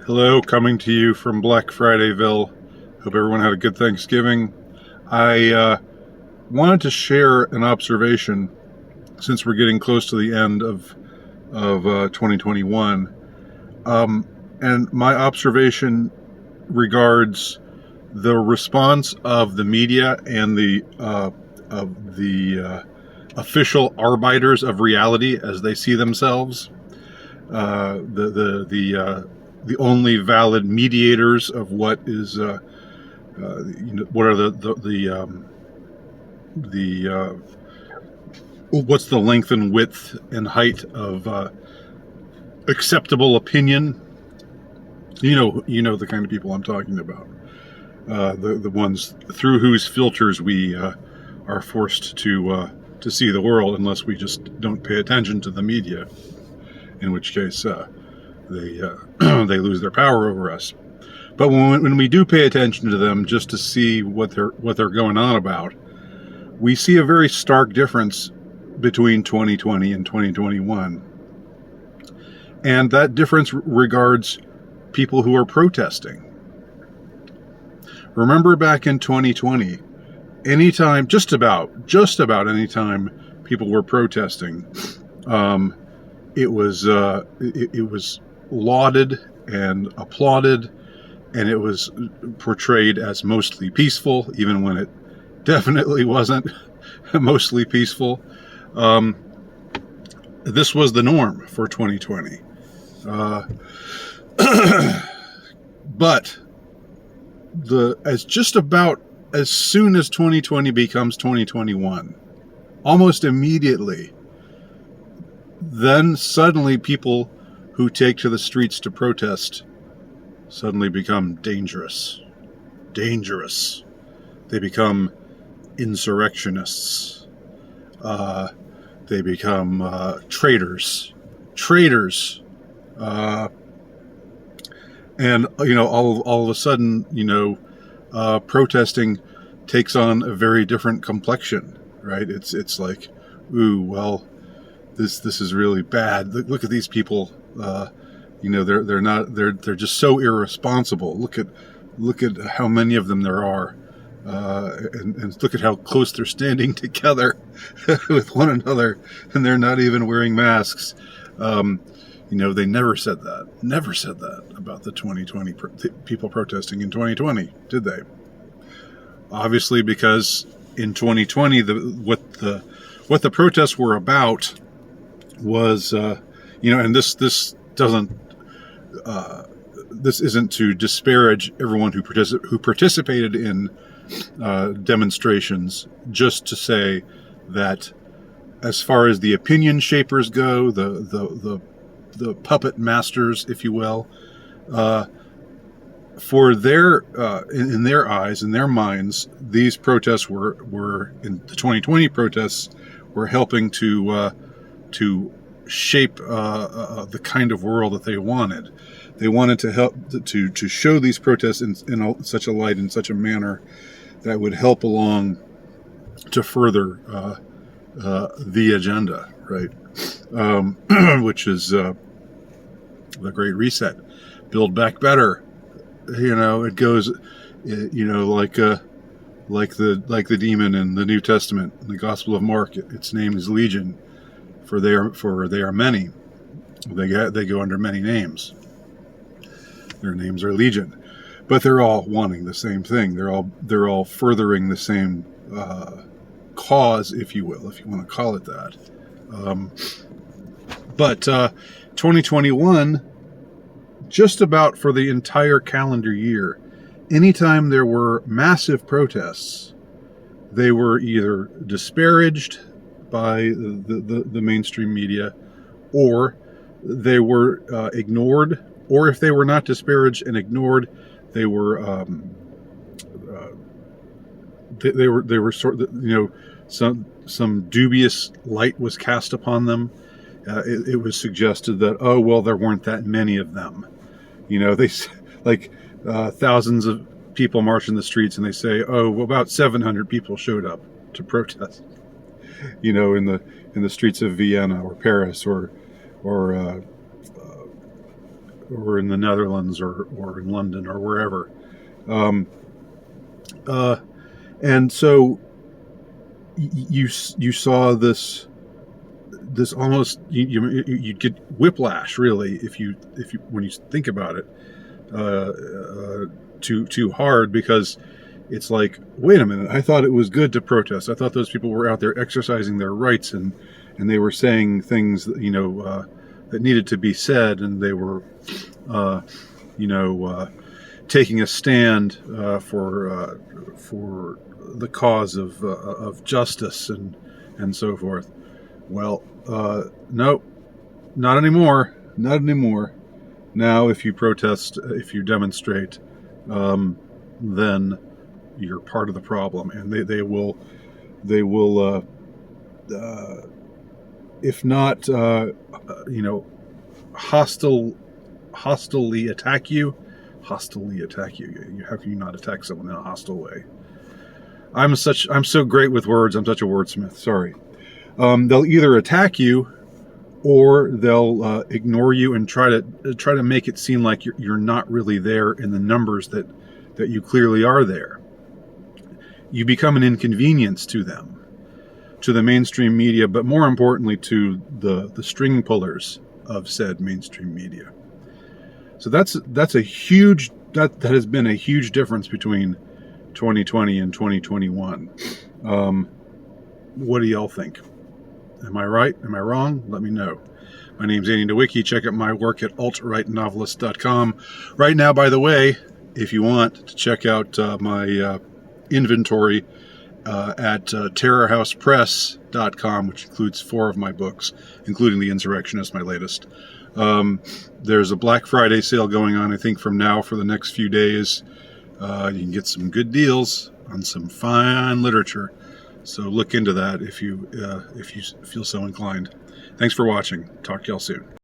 Hello, coming to you from Black Fridayville. Hope everyone had a good Thanksgiving. I wanted to share an observation since we're getting close to the end of 2021. And my observation regards the response of the media and the official arbiters of reality as they see themselves. The only valid mediators of what is, what are what's the length and width and height of acceptable opinion. You know the kind of people I'm talking about. The ones through whose filters we are forced to see the world, unless we just don't pay attention to the media, in which case they lose their power over us. But when we do pay attention to them, just to see what they're going on about, we see a very stark difference between 2020 and 2021, and that difference regards people who are protesting. Remember back in 2020, anytime, just about any time people were protesting, it was lauded and applauded, and it was portrayed as mostly peaceful, even when it definitely wasn't mostly peaceful. This was the norm for 2020. But as soon as 2020 becomes 2021, almost immediately, then suddenly people who take to the streets to protest suddenly become dangerous. They become insurrectionists. They become traitors. And all of a sudden, protesting takes on a very different complexion, right? It's like, ooh, well, this is really bad. Look at these people. They're just so irresponsible. Look at how many of them there are, and look at how close they're standing together with one another, and they're not even wearing masks. They never said that about the 2020 people protesting in 2020, did they? Obviously, because in 2020, what the protests were about was, and this doesn't, this isn't to disparage everyone who participated in demonstrations, just to say that as far as the opinion shapers go, the puppet masters, if you will, for their in their eyes, in their minds, these protests were in the 2020 protests were helping to shape the kind of world that they wanted. They wanted to help to show these protests in such a light, in such a manner that would help along to further the agenda, right? Which is the Great Reset, Build Back Better. It goes, like the demon in the New Testament, in the Gospel of Mark. Its name is Legion, for they are many. They go under many names. Their names are Legion, but they're all wanting the same thing. They're all furthering the same cause, if you will, if you want to call it that. But 2021, just about for the entire calendar year, anytime there were massive protests, they were either disparaged by the mainstream media, or they were ignored, or if they were not disparaged and ignored, they were sort of, some dubious light was cast upon them. It was suggested that, oh well, there weren't that many of them. They thousands of people march in the streets, and they say, oh, well, about 700 people showed up to protest. In the streets of Vienna or Paris or or in the Netherlands, or in London, or wherever. Um, and so you saw this almost, you get whiplash, really, if you when you think about it too hard, because it's like, wait a minute, I thought it was good to protest. I thought those people were out there exercising their rights, and they were saying things that, that needed to be said, and they were taking a stand for the cause of justice and so forth. Well, no, not anymore. Not anymore. Now, if you protest, if you demonstrate, then you're part of the problem, and they will, if not, hostilely attack you. Hostilely attack you. How can you not attack someone in a hostile way? I'm so great with words. I'm such a wordsmith. Sorry. They'll either attack you, or they'll ignore you and try to make it seem like you're not really there in the numbers that you clearly are there. You become an inconvenience to them, to the mainstream media, but more importantly to the string pullers of said mainstream media. So that's a huge that has been a huge difference between 2020 and 2021. What do y'all think? Am I right? Am I wrong? Let me know. My name's Andy Nowicki. Check out my work at altrightnovelist.com. Right now, by the way, if you want to check out my inventory at terrorhousepress.com, which includes 4 of my books, including The Insurrectionist, my latest. There's a Black Friday sale going on, I think, from now for the next few days. You can get some good deals on some fine literature. So look into that if you feel so inclined. Thanks for watching. Talk to y'all soon.